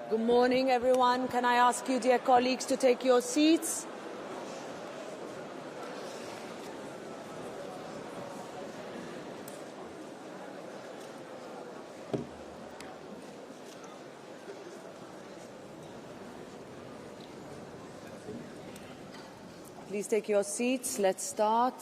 Good morning, everyone. Can I ask you, dear colleagues, to take your seats? Please take your seats. Let's start.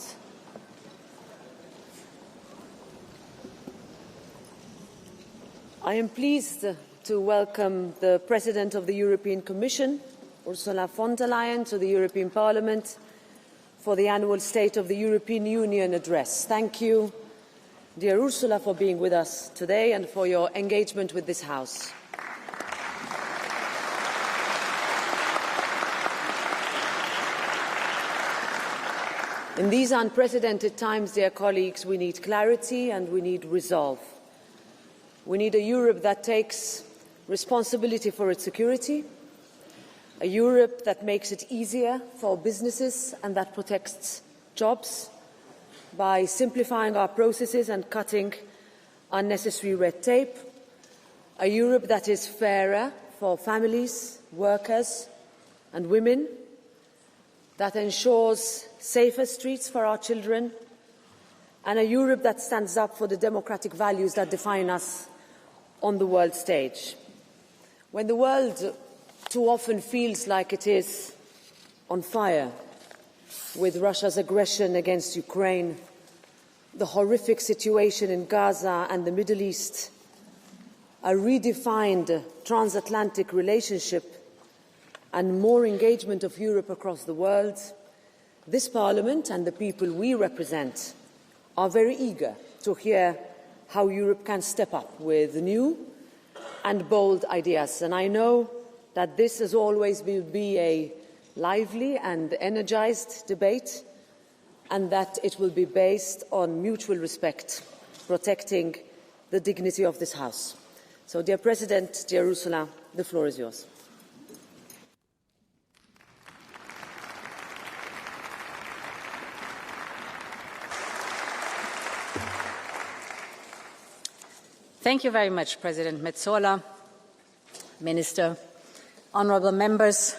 I am pleased to welcome the President of the European Commission, Ursula von der Leyen, to the European Parliament for the annual State of the European Union address. Thank you, dear Ursula, for being with us today and for your engagement with this House. In these unprecedented times, dear colleagues, we need clarity and we need resolve. We need a Europe that takes responsibility for its security, a Europe that makes it easier for businesses and that protects jobs by simplifying our processes and cutting unnecessary red tape, a Europe that is fairer for families, workers and women, that ensures safer streets for our children, and a Europe that stands up for the democratic values that define us on the world stage. When the world too often feels like it is on fire with Russia's aggression against Ukraine, the horrific situation in Gaza and the Middle East, a redefined transatlantic relationship and more engagement of Europe across the world, this Parliament and the people we represent are very eager to hear how Europe can step up with new and bold ideas. And I know that this, as always, will be a lively and energised debate, and that it will be based on mutual respect, protecting the dignity of this House. So, dear President, dear Ursula, the floor is yours. Thank you very much, President Metsola, Minister, honourable members.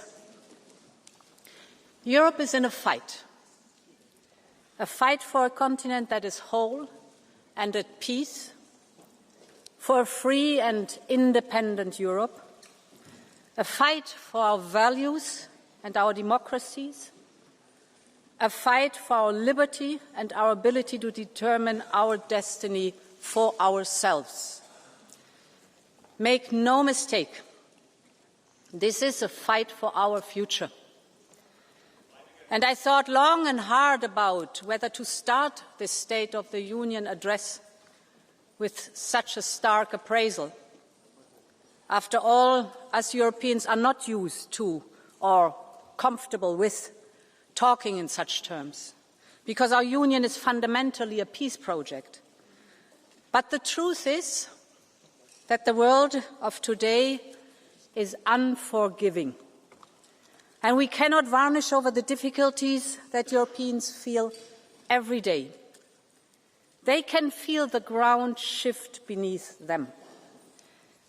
Europe is in a fight for a continent that is whole and at peace, for a free and independent Europe, a fight for our values and our democracies, a fight for our liberty and our ability to determine our destiny for ourselves. Make no mistake, this is a fight for our future. And I thought long and hard about whether to start this State of the Union address with such a stark appraisal. After all, us Europeans are not used to or comfortable with talking in such terms, because our union is fundamentally a peace project. But the truth is that the world of today is unforgiving, and we cannot varnish over the difficulties that Europeans feel every day. They can feel the ground shift beneath them.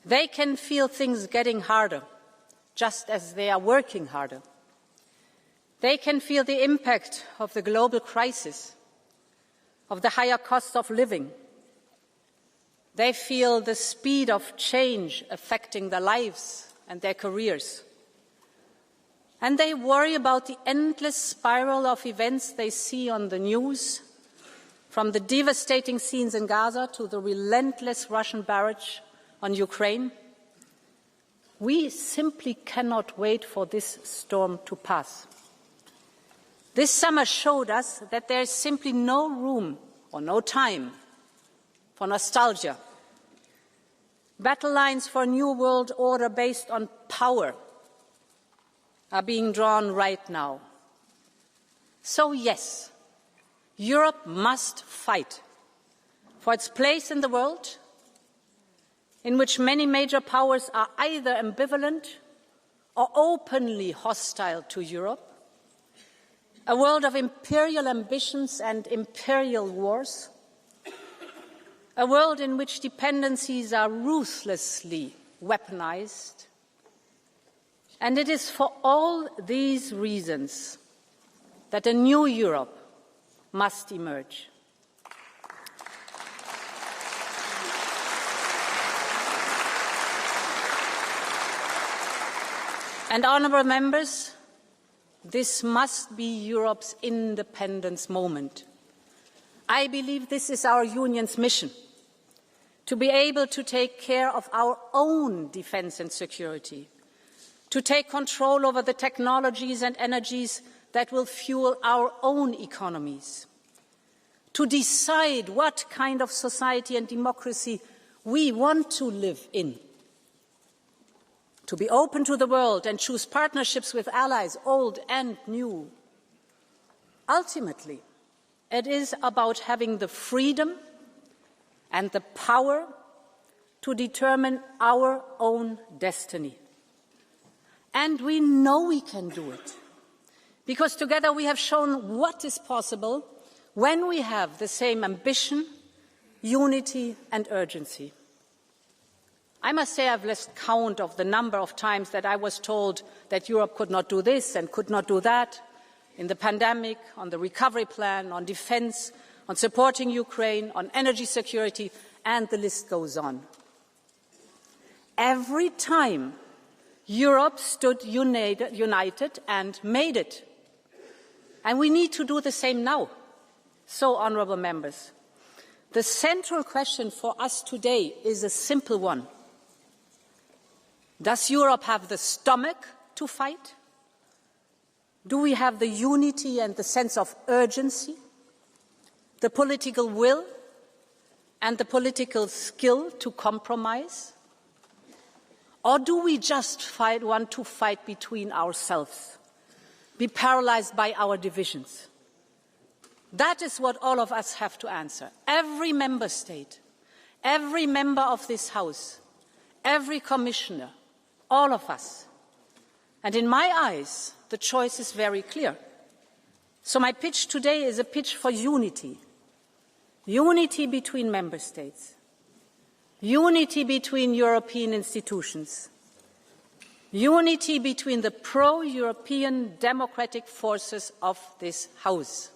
They can feel things getting harder, just as they are working harder. They can feel the impact of the global crisis, of the higher cost of living. They feel the speed of change affecting their lives and their careers. And they worry about the endless spiral of events they see on the news, from the devastating scenes in Gaza to the relentless Russian barrage on Ukraine. We simply cannot wait for this storm to pass. This summer showed us that there is simply no room or no time for nostalgia. Battle lines for a new world order based on power are being drawn right now. So yes, Europe must fight for its place in the world, in which many major powers are either ambivalent or openly hostile to Europe, a world of imperial ambitions and imperial wars, a world in which dependencies are ruthlessly weaponized, And it is for all these reasons that a new Europe must emerge. And honourable members, this must be Europe's independence moment. I believe this is our Union's mission, to be able to take care of our own defence and security, to take control over the technologies and energies that will fuel our own economies, to decide what kind of society and democracy we want to live in, to be open to the world and choose partnerships with allies, old and new. Ultimately, it is about having the freedom and the power to determine our own destiny. And we know we can do it, because together we have shown what is possible when we have the same ambition, unity and urgency. I must say I've lost count of the number of times that I was told that Europe could not do this and could not do that, in the pandemic, on the recovery plan, on defence, on supporting Ukraine, on energy security, and the list goes on. Every time Europe stood united and made it. And we need to do the same now. So, honourable members, the central question for us today is a simple one. Does Europe have the stomach to fight? Do we have the unity and the sense of urgency, the political will and the political skill to compromise? Or do we just want to fight between ourselves, be paralysed by our divisions? That is what all of us have to answer. Every member state, every member of this House, every commissioner, all of us. And in my eyes, the choice is very clear. So my pitch today is a pitch for unity. Unity between member states. Unity between European institutions. Unity between the pro-European democratic forces of this House.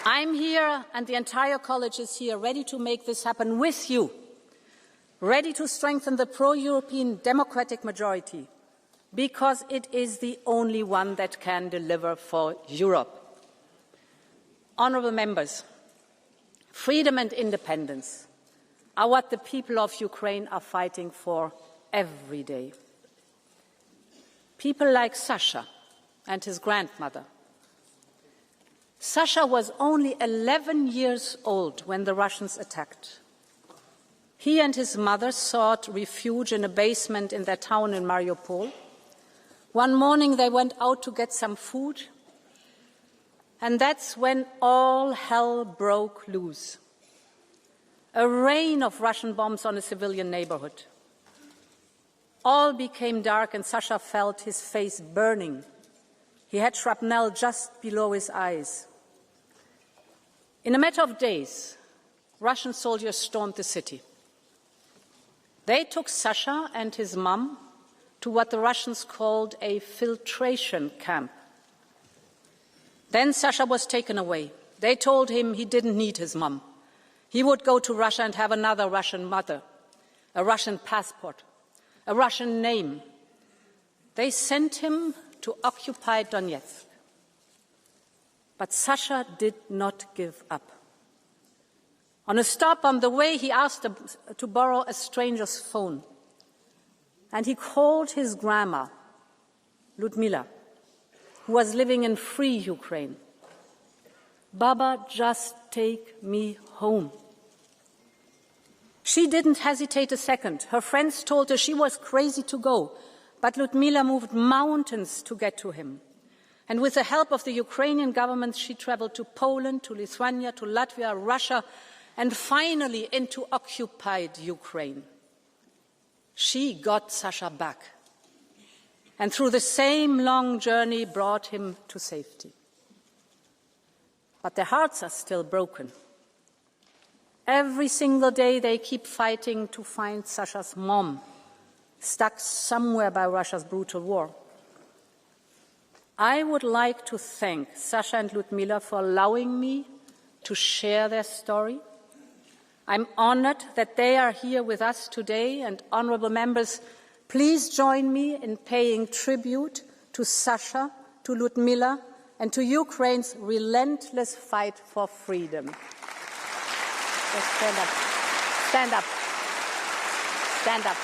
I'm here, and the entire college is here, ready to make this happen with you, ready to strengthen the pro-European democratic majority, because it is the only one that can deliver for Europe. Honourable members, freedom and independence are what the people of Ukraine are fighting for every day. People like Sasha and his grandmother. Sasha was only 11 years old when the Russians attacked. He and his mother sought refuge in a basement in their town in Mariupol. One morning they went out to get some food, and that's when all hell broke loose. A rain of Russian bombs on a civilian neighborhood. All became dark and Sasha felt his face burning. He had shrapnel just below his eyes. In a matter of days, Russian soldiers stormed the city. They took Sasha and his mum to what the Russians called a filtration camp. Then Sasha was taken away. They told him he didn't need his mum. He would go to Russia and have another Russian mother, a Russian passport, a Russian name. They sent him to occupied Donetsk. But Sasha did not give up. On a stop on the way, he asked to borrow a stranger's phone. And he called his grandma, Ludmila, who was living in free Ukraine. Baba, just take me home. She didn't hesitate a second. Her friends told her she was crazy to go, but Ludmila moved mountains to get to him. And with the help of the Ukrainian government, she traveled to Poland, to Lithuania, to Latvia, Russia, and finally into occupied Ukraine. She got Sasha back, and through the same long journey brought him to safety. but their hearts are still broken. Every single day they keep fighting to find Sasha's mom, stuck somewhere by Russia's brutal war. I would like to thank Sasha and Ludmila for allowing me to share their story. I'm honored that they are here with us today, and honorable members, please join me in paying tribute to Sasha, to Ludmila, and to Ukraine's relentless fight for freedom. So stand up. Stand up. Stand up.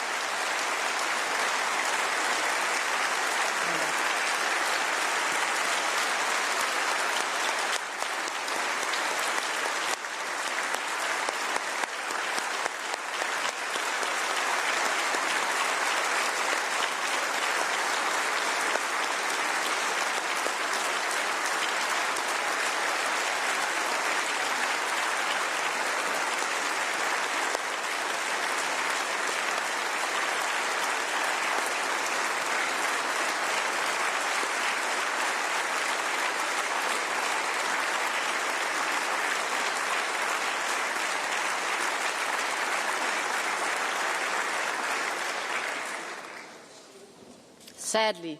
Sadly,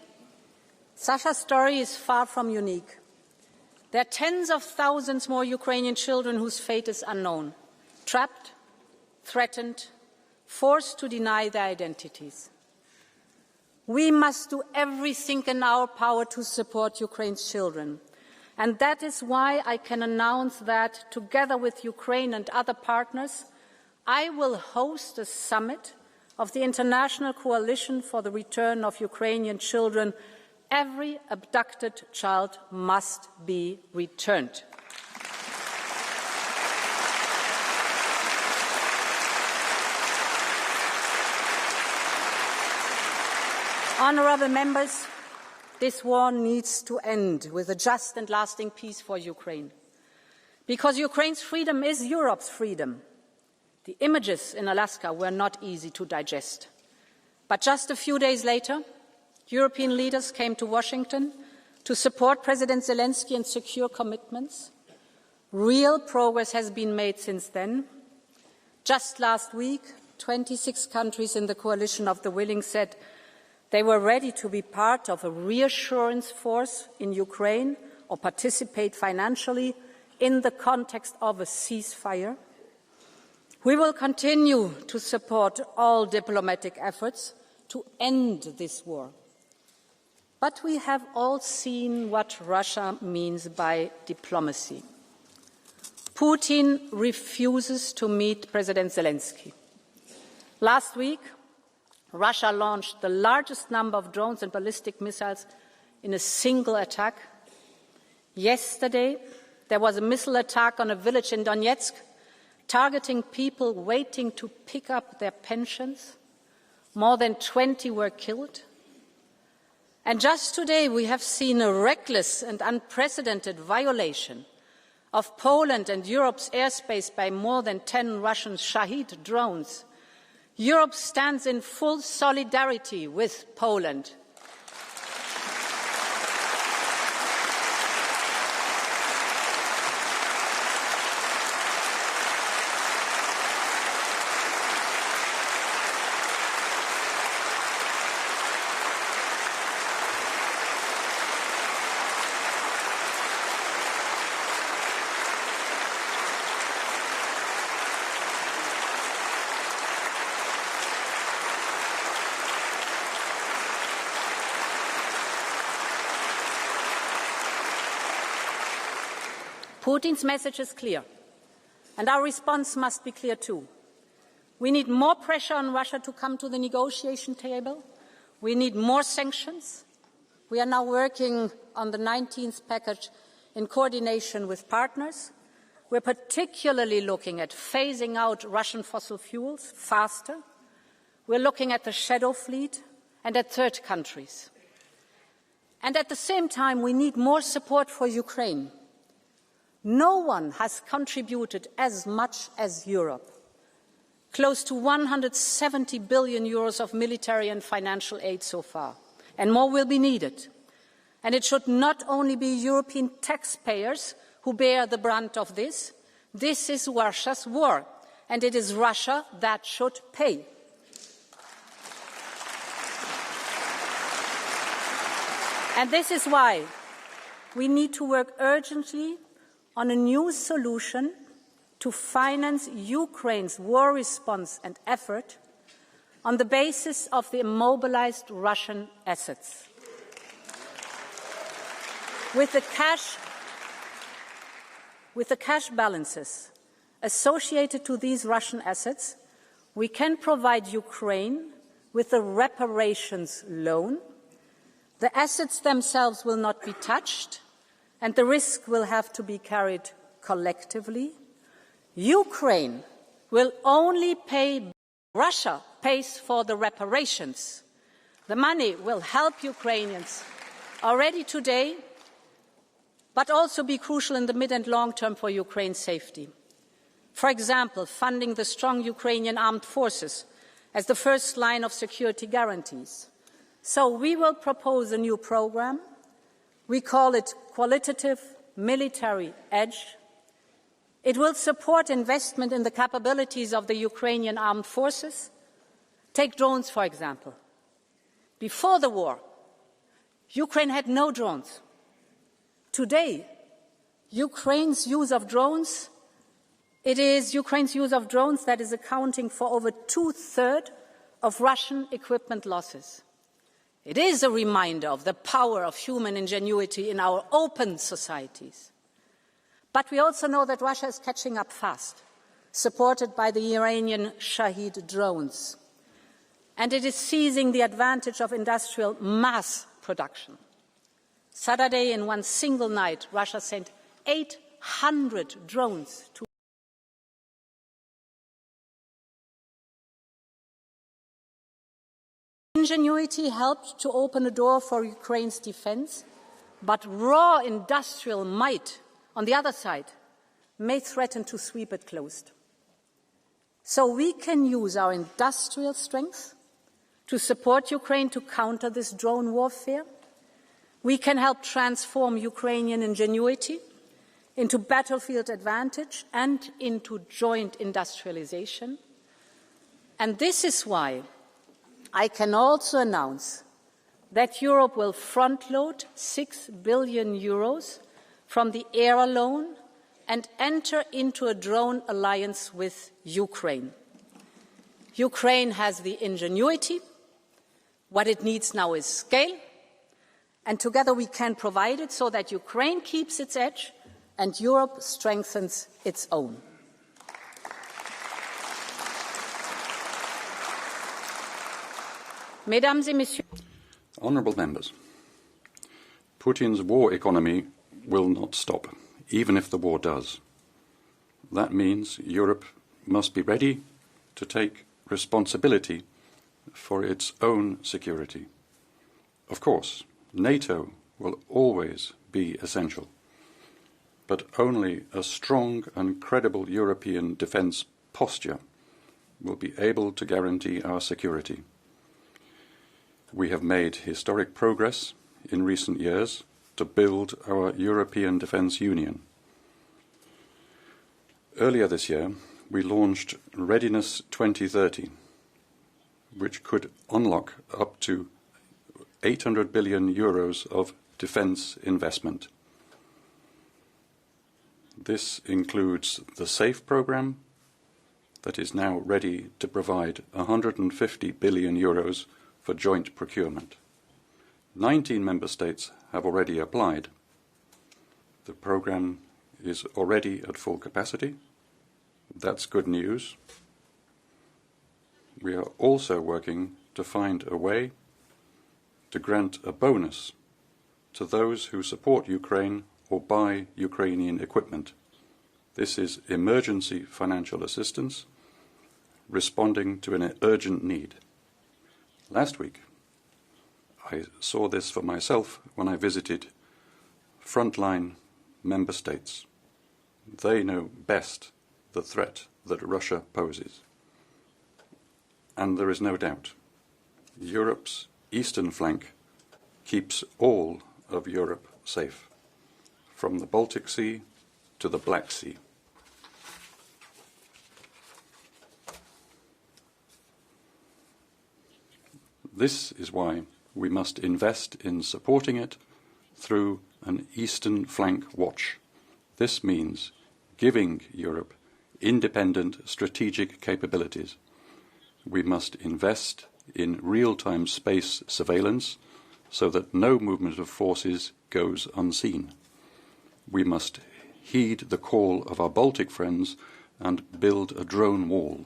Sasha's story is far from unique. There are tens of thousands more Ukrainian children whose fate is unknown, trapped, threatened, forced to deny their identities. We must do everything in our power to support Ukraine's children. And that is why I can announce that, together with Ukraine and other partners, I will host a summit of the International Coalition for the Return of Ukrainian Children. Every abducted child must be returned. Honourable members, this war needs to end with a just and lasting peace for Ukraine. Because Ukraine's freedom is Europe's freedom. The images in Alaska were not easy to digest. But just a few days later, European leaders came to Washington to support President Zelensky and secure commitments. Real progress has been made since then. Just last week, 26 countries in the coalition of the willing said they were ready to be part of a reassurance force in Ukraine or participate financially in the context of a ceasefire. We will continue to support all diplomatic efforts to end this war. But we have all seen what Russia means by diplomacy. Putin refuses to meet President Zelensky. Last week, Russia launched the largest number of drones and ballistic missiles in a single attack. Yesterday, there was a missile attack on a village in Donetsk, targeting people waiting to pick up their pensions. More than 20 were killed. And just today we have seen a reckless and unprecedented violation of Poland and Europe's airspace by more than 10 Russian Shahid drones. Europe stands in full solidarity with Poland. Putin's message is clear, and our response must be clear too. We need more pressure on Russia to come to the negotiation table. We need more sanctions. We are now working on the 19th package in coordination with partners. We're particularly looking at phasing out Russian fossil fuels faster. We're looking at the shadow fleet and at third countries. And at the same time, we need more support for Ukraine. No one has contributed as much as Europe. Close to 170 billion euros of military and financial aid so far, and more will be needed. And it should not only be European taxpayers who bear the brunt of this. This is Russia's war, and it is Russia that should pay. And this is why we need to work urgently on a new solution to finance Ukraine's war response and effort on the basis of the immobilized Russian assets. With the cash balances associated to these Russian assets, we can provide Ukraine with a reparations loan. The assets themselves will not be touched, and the risk will have to be carried collectively. Ukraine will only pay. Russia pays for the reparations. The money will help Ukrainians already today, but also be crucial in the mid and long term for Ukraine's safety. For example, funding the strong Ukrainian armed forces as the first line of security guarantees. So we will propose a new program. We call it Qualitative Military Edge. It will support investment in the capabilities of the Ukrainian armed forces. Take drones, for example. Before the war, Ukraine had no drones. Today, Ukraine's use of drones, it is Ukraine's use of drones that is accounting for over 2/3 of Russian equipment losses. It is a reminder of the power of human ingenuity in our open societies. But we also know that Russia is catching up fast, supported by the Iranian Shahid drones. And it is seizing the advantage of industrial mass production. Saturday, in one single night, Russia sent 800 drones to ingenuity helped to open a door for Ukraine's defense, but raw industrial might, on the other side, may threaten to sweep it closed. So we can use our industrial strength to support Ukraine to counter this drone warfare. We can help transform Ukrainian ingenuity into battlefield advantage and into joint industrialization. And this is why I can also announce that Europe will front-load 6 billion euros from the ERA loan and enter into a drone alliance with Ukraine. Ukraine has the ingenuity. What it needs now is scale. And together we can provide it so that Ukraine keeps its edge and Europe strengthens its own. Mesdames et Messieurs. Honourable members, Putin's war economy will not stop, even if the war does. That means Europe must be ready to take responsibility for its own security. Of course, NATO will always be essential, but only a strong and credible European defence posture will be able to guarantee our security. We have made historic progress in recent years to build our European Defence Union. Earlier this year, we launched Readiness 2030, which could unlock up to 800 billion euros of defence investment. This includes the SAFE programme that is now ready to provide 150 billion euros for joint procurement. 19 member states have already applied. The programme is already at full capacity. That's good news. We are also working to find a way to grant a bonus to those who support Ukraine or buy Ukrainian equipment. This is emergency financial assistance responding to an urgent need. Last week, I saw this for myself when I visited frontline member states. They know best the threat that Russia poses. And there is no doubt, Europe's eastern flank keeps all of Europe safe, from the Baltic Sea to the Black Sea. This is why we must invest in supporting it through an Eastern Flank Watch. This means giving Europe independent strategic capabilities. We must invest in real-time space surveillance so that no movement of forces goes unseen. We must heed the call of our Baltic friends and build a drone wall.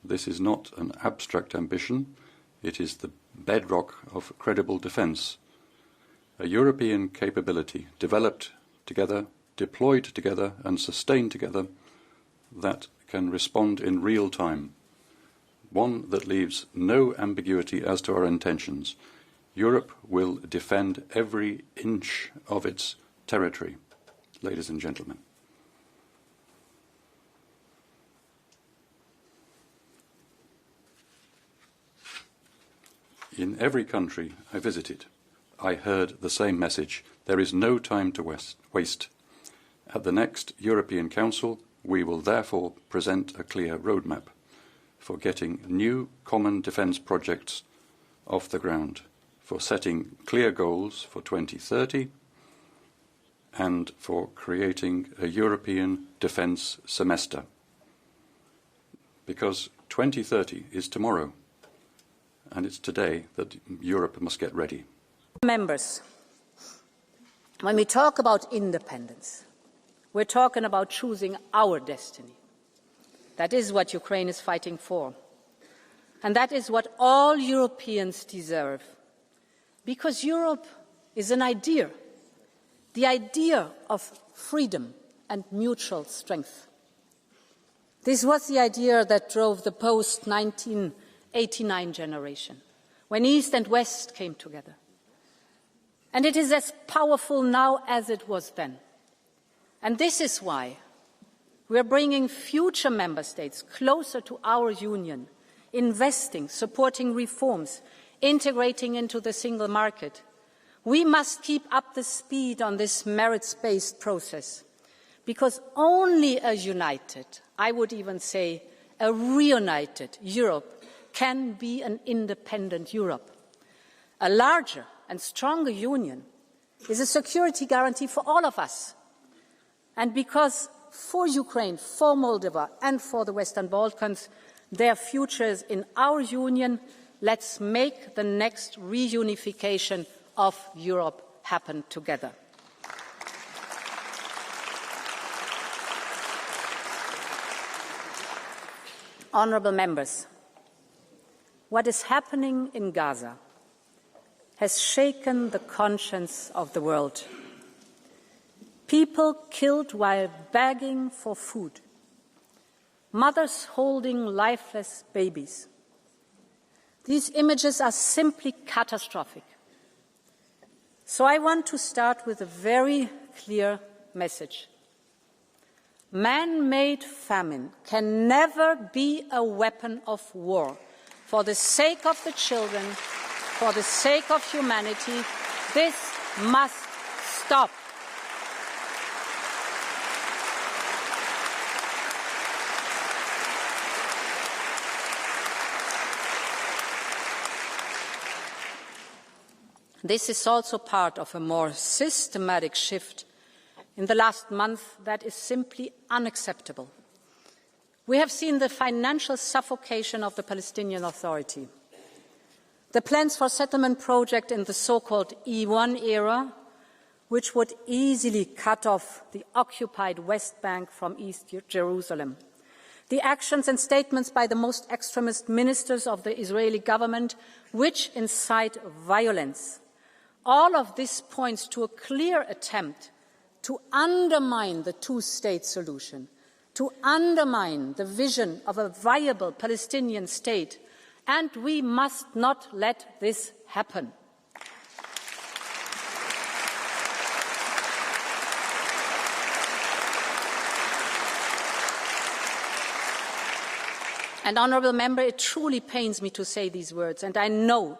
This is not an abstract ambition. It is the bedrock of credible defence. A European capability developed together, deployed together and sustained together that can respond in real time. One that leaves no ambiguity as to our intentions. Europe will defend every inch of its territory, ladies and gentlemen. In every country I visited, I heard the same message. There is no time to waste. At the next European Council, we will therefore present a clear roadmap for getting new common defence projects off the ground, for setting clear goals for 2030, and for creating a European defence semester. Because 2030 is tomorrow, and it's today that Europe must get ready. Members, when we talk about independence, we're talking about choosing our destiny. That is what Ukraine is fighting for. And that is what all Europeans deserve. Because Europe is an idea, the idea of freedom and mutual strength. This was the idea that drove the post-1989 generation, when East and West came together. And it is as powerful now as it was then. And this is why we are bringing future member states closer to our union, investing, supporting reforms, integrating into the single market. We must keep up the speed on this merits-based process, because only a united, I would even say a reunited Europe can be an independent Europe. A larger and stronger union is a security guarantee for all of us. And because for Ukraine, for Moldova and for the Western Balkans, their futures in our union, let's make the next reunification of Europe happen together. Honourable members, what is happening in Gaza has shaken the conscience of the world. People killed while begging for food. Mothers holding lifeless babies. These images are simply catastrophic. So I want to start with a very clear message. Man-made famine can never be a weapon of war. For the sake of the children, for the sake of humanity, this must stop. This is also part of a more systematic shift in the last month that is simply unacceptable. We have seen the financial suffocation of the Palestinian Authority. The plans for settlement project in the so-called E1 era, which would easily cut off the occupied West Bank from East Jerusalem. The actions and statements by the most extremist ministers of the Israeli government, which incite violence. All of this points to a clear attempt to undermine the two-state solution, to undermine the vision of a viable Palestinian state, and we must not let this happen. And, honourable member, it truly pains me to say these words, and I know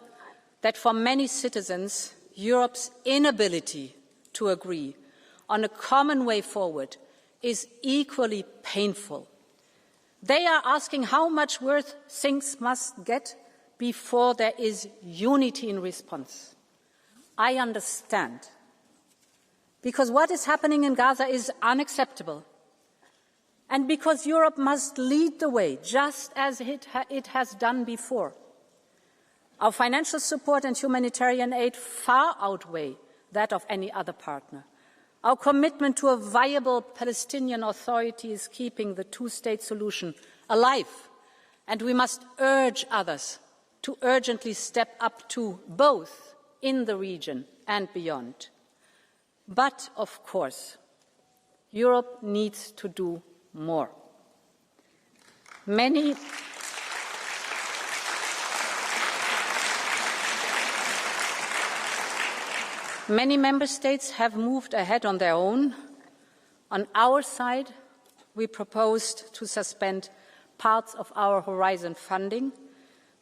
that for many citizens, Europe's inability to agree on a common way forward is equally painful. They are asking how much worse things must get before there is unity in response. I understand, because what is happening in Gaza is unacceptable, and because Europe must lead the way, just as it has done before. Our financial support and humanitarian aid far outweigh that of any other partner. Our commitment to a viable Palestinian Authority is keeping the two-state solution alive, and we must urge others to urgently step up too, both in the region and beyond. But, of course, Europe needs to do more. Many member states have moved ahead on their own. On our side, we proposed to suspend parts of our Horizon funding,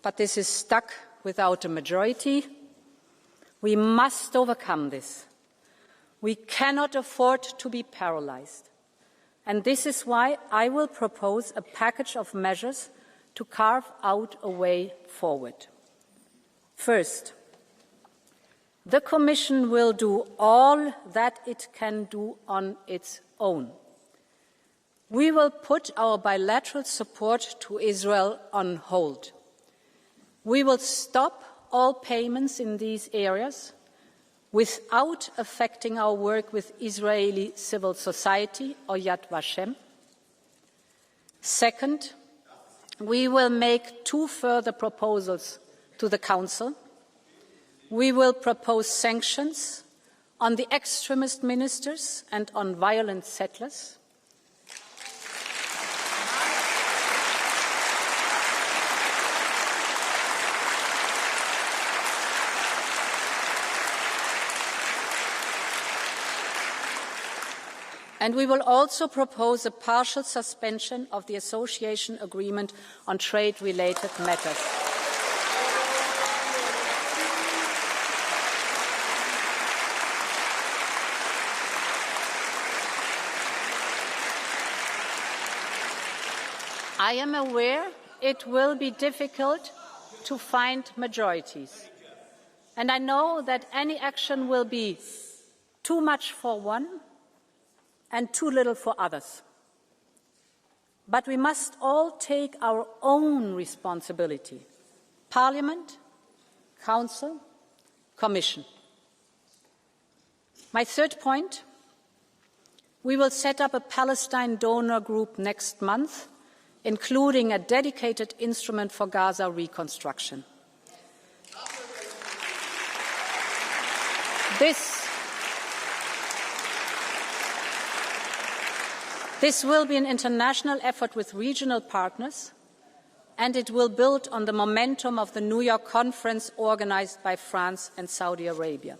but this is stuck without a majority. We must overcome this. We cannot afford to be paralyzed. And this is why I will propose a package of measures to carve out a way forward. First, the Commission will do all that it can do on its own. We will put our bilateral support to Israel on hold. We will stop all payments in these areas without affecting our work with Israeli civil society or Yad Vashem. Second, we will make 2 further proposals to the Council. We will propose sanctions on the extremist ministers and on violent settlers. And we will also propose a partial suspension of the association agreement on trade-related matters. I am aware it will be difficult to find majorities, and I know that any action will be too much for one and too little for others. But we must all take our own responsibility: Parliament, Council, Commission. My third point: we will set up a Palestine donor group next month, including a dedicated instrument for Gaza reconstruction. This will be an international effort with regional partners, and it will build on the momentum of the New York conference organised by France and Saudi Arabia.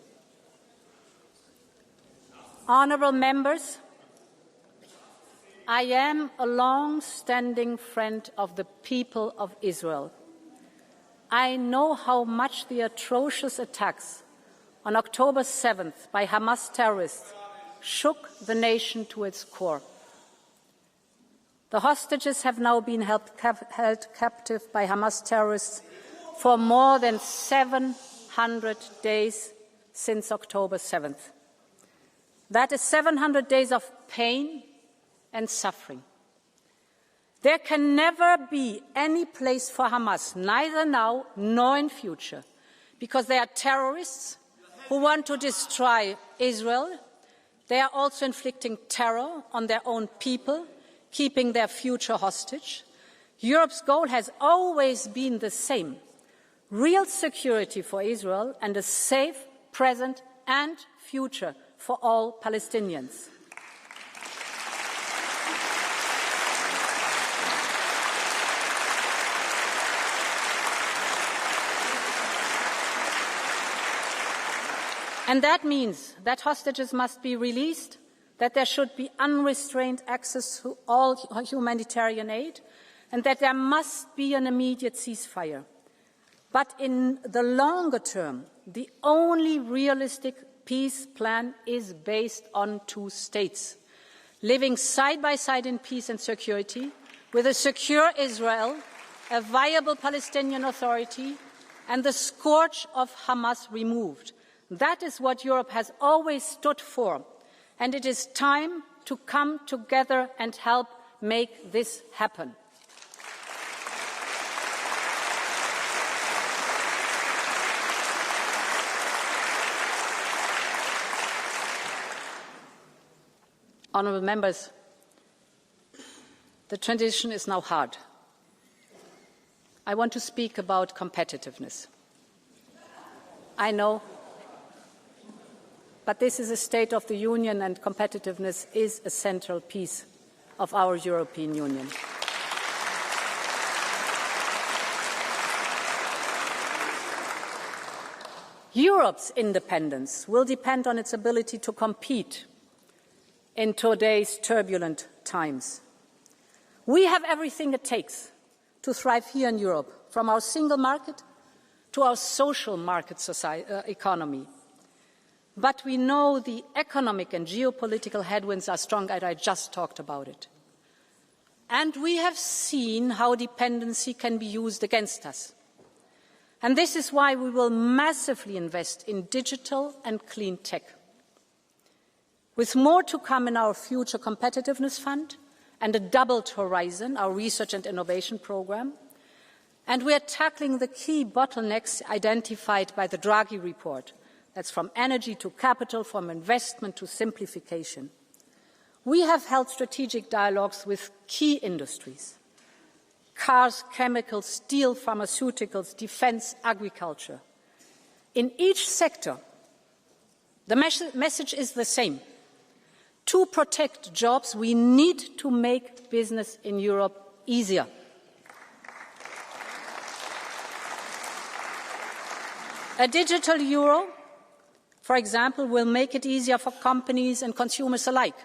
Honourable members, I am a long-standing friend of the people of Israel. I know how much the atrocious attacks on October 7th by Hamas terrorists shook the nation to its core. The hostages have now been held captive by Hamas terrorists for more than 700 days since October 7th. That is 700 days of pain and suffering. There can never be any place for Hamas, neither now nor in future, because they are terrorists who want to destroy Israel. They are also inflicting terror on their own people, keeping their future hostage. Europe's goal has always been the same: real security for Israel and a safe present and future for all Palestinians. And that means that hostages must be released, that there should be unrestrained access to all humanitarian aid, and that there must be an immediate ceasefire. But in the longer term, the only realistic peace plan is based on 2 states. living side by side in peace and security, with a secure Israel, a viable Palestinian Authority, and the scourge of Hamas removed. That is what Europe has always stood for, and it is time to come together and help make this happen. Honourable members, the transition is now hard. I want to speak about competitiveness. I know, but this is a State of the Union, and competitiveness is a central piece of our European Union. Europe's independence will depend on its ability to compete in today's turbulent times. We have everything it takes to thrive here in Europe, from our single market to our social market economy. But we know the economic and geopolitical headwinds are strong, and I just talked about it. And we have seen how dependency can be used against us. And this is why we will massively invest in digital and clean tech. With more to come in our future competitiveness fund and a doubled horizon, our research and innovation programme, and we are tackling the key bottlenecks identified by the Draghi report. That's from energy to capital, from investment to simplification. We have held strategic dialogues with key industries: cars, chemicals, steel, pharmaceuticals, defence, agriculture. In each sector, the message is the same. To protect jobs, we need to make business in Europe easier. A digital euro, for example, will make it easier for companies and consumers alike.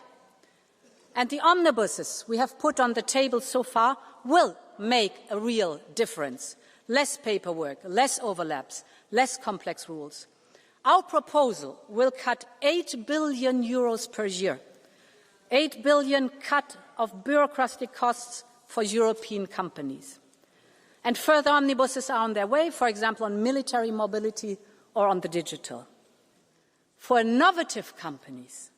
And the omnibuses we have put on the table so far will make a real difference. Less paperwork, less overlaps, less complex rules. Our proposal will cut 8 billion euros per year. 8 billion cut of bureaucratic costs for European companies. And further omnibuses are on their way, for example, on military mobility or on the digital. For innovative companies,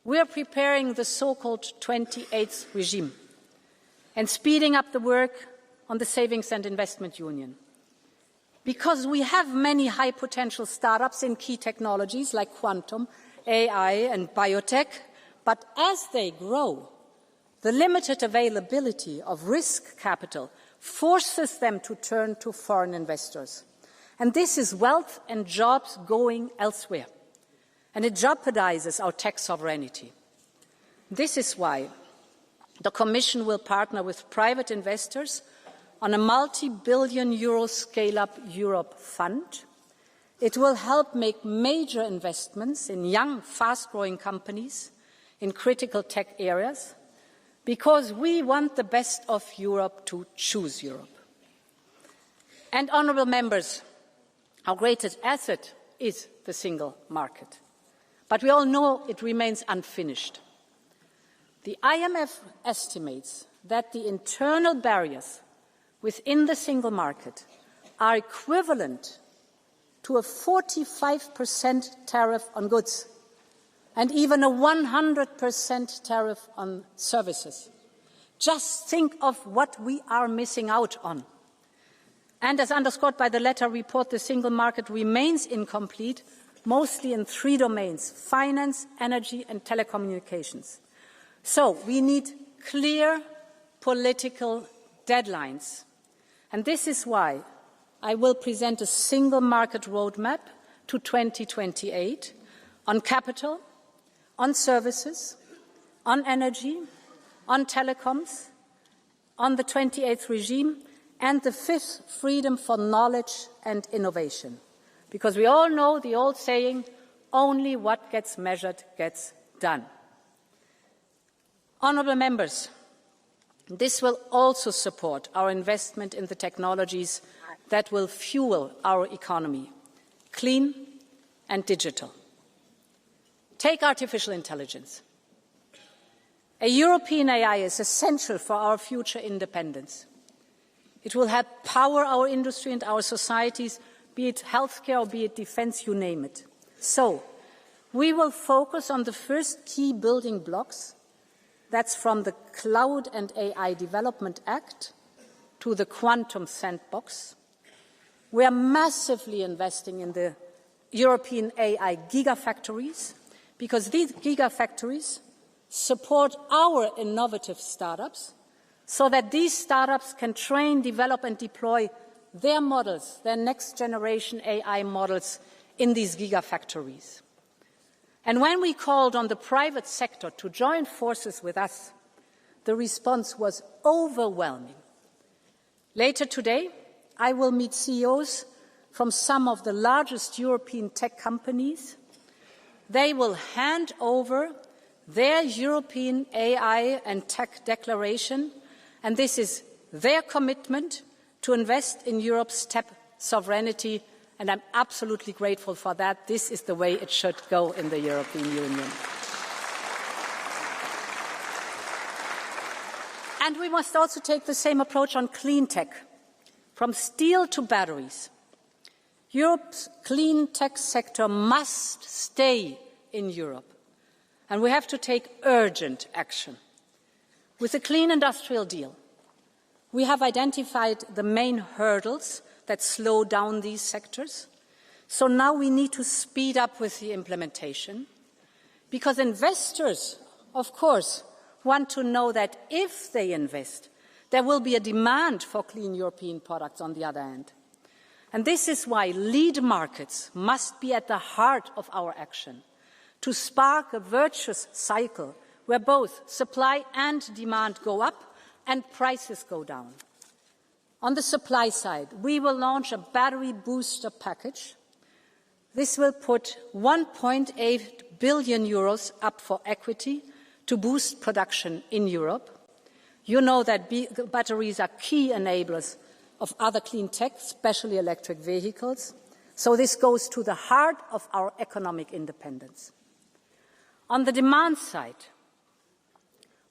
we are preparing the so-called 28th regime and speeding up the work on the Savings and Investment Union. Because we have many high-potential startups in key technologies like quantum, AI and biotech, but as they grow, the limited availability of risk capital forces them to turn to foreign investors. And this is wealth and jobs going elsewhere. And it jeopardizes our tax sovereignty. This is why the Commission will partner with private investors on a multi-billion euro Scale-up Europe fund. It will help make major investments in young, fast-growing companies in critical tech areas, because we want the best of Europe to choose Europe. And, honourable members, our greatest asset is the single market. But we all know it remains unfinished. The IMF estimates that the internal barriers within the single market are equivalent to a 45% tariff on goods and even a 100% tariff on services. Just think of what we are missing out on. And as underscored by the latter report, the single market remains incomplete, mostly in 3 domains: finance, energy and telecommunications. So we need clear political deadlines. And this is why I will present a single market roadmap to 2028 on capital, on services, on energy, on telecoms, on the 28th regime, and the 5th, freedom for knowledge and innovation. Because we all know the old saying, only what gets measured gets done. Honourable members, this will also support our investment in the technologies that will fuel our economy, clean and digital. Take artificial intelligence. A European AI is essential for our future independence. It will help power our industry and our societies, be it healthcare or be it defence, you name it. So, we will focus on the first key building blocks. That's from the Cloud and AI Development Act to the Quantum Sandbox. We are massively investing in the European AI gigafactories because these gigafactories support our innovative startups so that these startups can train, develop and deploy their models, their next generation AI models in these gigafactories. And when we called on the private sector to join forces with us, the response was overwhelming. Later today, I will meet CEOs from some of the largest European tech companies. They will hand over their European AI and tech declaration, and this is their commitment to invest in Europe's tech sovereignty, and I'm absolutely grateful for that. This is the way it should go in the European Union. And we must also take the same approach on clean tech, from steel to batteries. Europe's clean tech sector must stay in Europe, and we have to take urgent action. With the Clean Industrial Deal, we have identified the main hurdles that slow down these sectors. So now we need to speed up with the implementation, because investors, of course, want to know that if they invest, there will be a demand for clean European products on the other hand. And this is why lead markets must be at the heart of our action, to spark a virtuous cycle where both supply and demand go up and prices go down. On the supply side, we will launch a battery booster package. This will put 1.8 billion euros up for equity to boost production in Europe. You know that batteries are key enablers of other clean tech, especially electric vehicles. So this goes to the heart of our economic independence. On the demand side,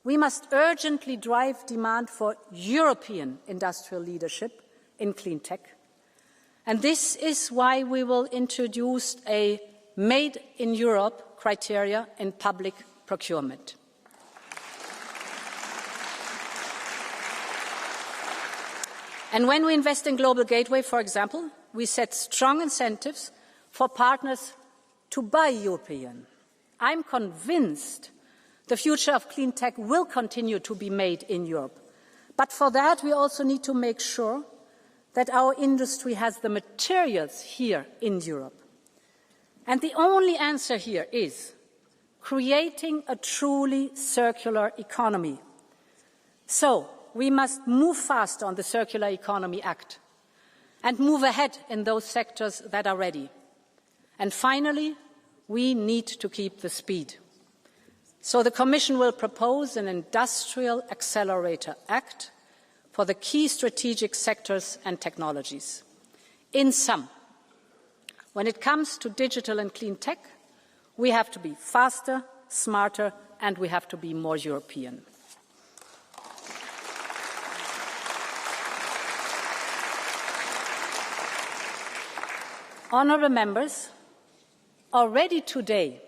we must urgently drive demand for European industrial leadership in clean tech. And this is why we will introduce a Made in Europe criteria in public procurement. And when we invest in Global Gateway, for example, we set strong incentives for partners to buy European. I'm convinced the future of clean tech will continue to be made in Europe. But for that, we also need to make sure that our industry has the materials here in Europe. And the only answer here is creating a truly circular economy. So, we must move fast on the Circular Economy Act and move ahead in those sectors that are ready. And finally, we need to keep the speed. So the Commission will propose an Industrial Accelerator Act for the key strategic sectors and technologies. In sum, when it comes to digital and clean tech, we have to be faster, smarter, and we have to be more European. Honourable members, already today,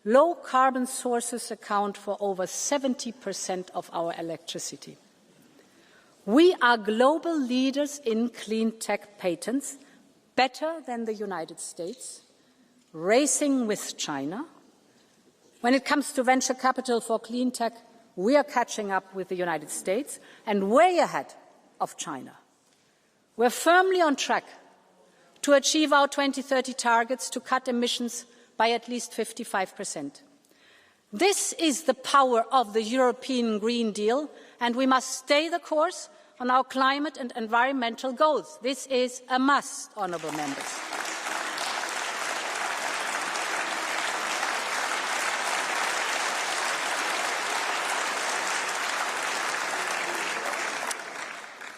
low-carbon sources account for over 70% of our electricity. We are global leaders in clean tech patents, better than the United States, racing with China. When it comes to venture capital for clean tech, we are catching up with the United States and way ahead of China. We're firmly on track to achieve our 2030 targets to cut emissions by at least 55%. This is the power of the European Green Deal, and we must stay the course on our climate and environmental goals. This is a must, honourable members.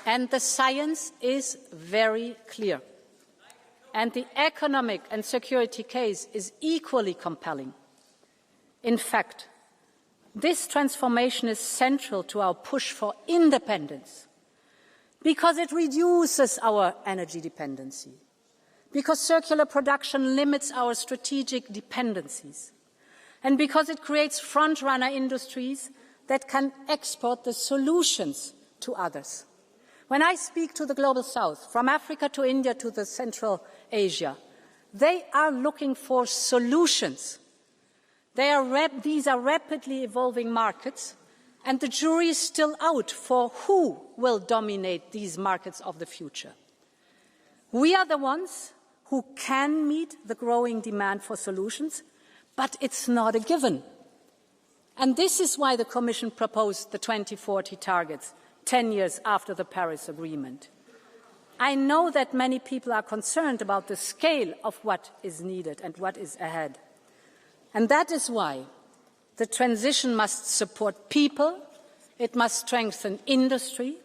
And the science is very clear. And the economic and security case is equally compelling. In fact, This transformation is central to our push for independence because it reduces our energy dependency, because circular production limits our strategic dependencies, and because it creates front-runner industries that can export the solutions to others. When I speak to the Global South, from Africa to India to the Central Asia, they are looking for solutions. These are rapidly evolving markets, and the jury is still out for who will dominate these markets of the future. We are the ones who can meet the growing demand for solutions, but it's not a given. And this is why the Commission proposed the 2040 targets, 10 years after the Paris Agreement. I know that many people are concerned about the scale of what is needed and what is ahead. And that is why the transition must support people, it must strengthen industry.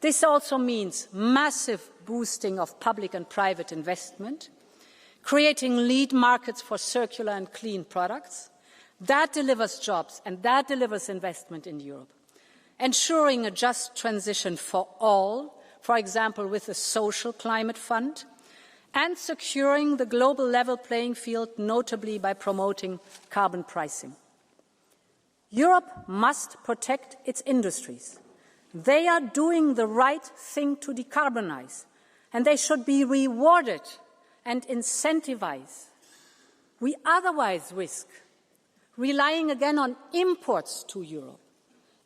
This also means massive boosting of public and private investment, creating lead markets for circular and clean products. That delivers jobs and that delivers investment in Europe. Ensuring a just transition for all, for example, with a social climate fund, and securing the global level playing field, notably by promoting carbon pricing. Europe must protect its industries. They are doing the right thing to decarbonize, and they should be rewarded and incentivized. We otherwise risk relying again on imports to Europe,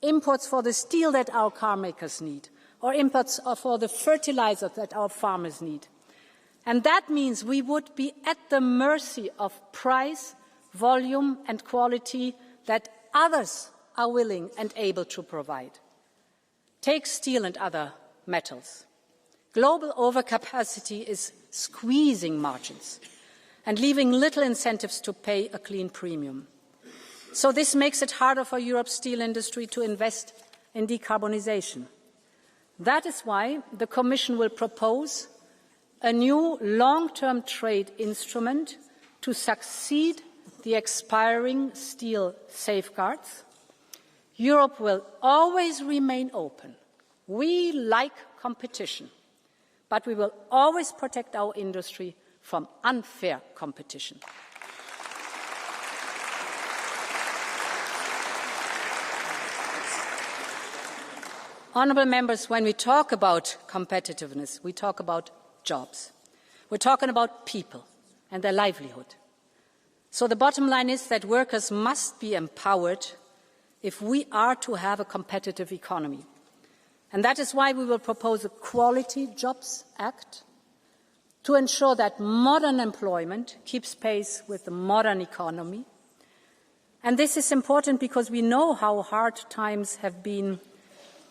imports for the steel that our car makers need, or imports for the fertilizer that our farmers need. And that means we would be at the mercy of price, volume and quality that others are willing and able to provide. Take steel and other metals. Global overcapacity is squeezing margins and leaving little incentives to pay a clean premium. So this makes it harder for Europe's steel industry to invest in decarbonisation. That is why the Commission will propose a new long-term trade instrument to succeed the expiring steel safeguards. Europe will always remain open. We like competition, but we will always protect our industry from unfair competition. Honourable members, when we talk about competitiveness, we talk about jobs. We're talking about people and their livelihood. So the bottom line is that workers must be empowered if we are to have a competitive economy. And that is why we will propose a Quality Jobs Act to ensure that modern employment keeps pace with the modern economy. And this is important because we know how hard times have been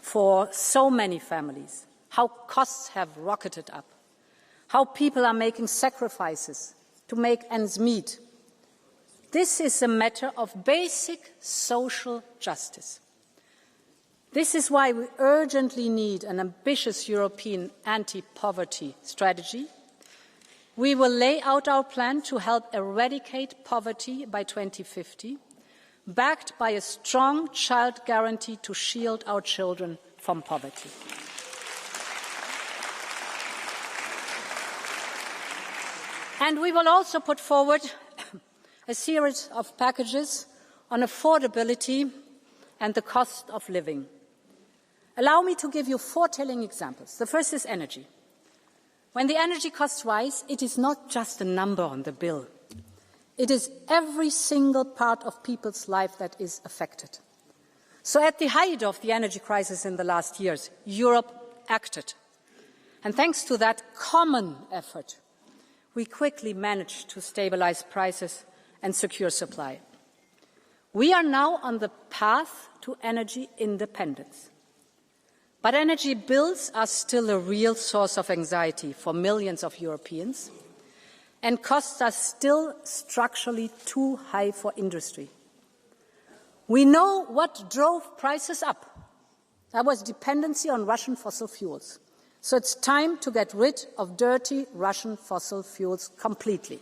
for so many families, how costs have rocketed up, how people are making sacrifices to make ends meet. This is a matter of basic social justice. This is why we urgently need an ambitious European anti-poverty strategy. We will lay out our plan to help eradicate poverty by 2050, backed by a strong child guarantee to shield our children from poverty. And we will also put forward a series of packages on affordability and the cost of living. Allow me to give you 4 telling examples. The first is energy. When the energy costs rise, it is not just a number on the bill. It is every single part of people's life that is affected. So at the height of the energy crisis in the last years, Europe acted. And thanks to that common effort, we quickly managed to stabilize prices and secure supply. We are now on the path to energy independence. But energy bills are still a real source of anxiety for millions of Europeans, and costs are still structurally too high for industry. We know what drove prices up. That was dependency on Russian fossil fuels. So it's time to get rid of dirty Russian fossil fuels completely.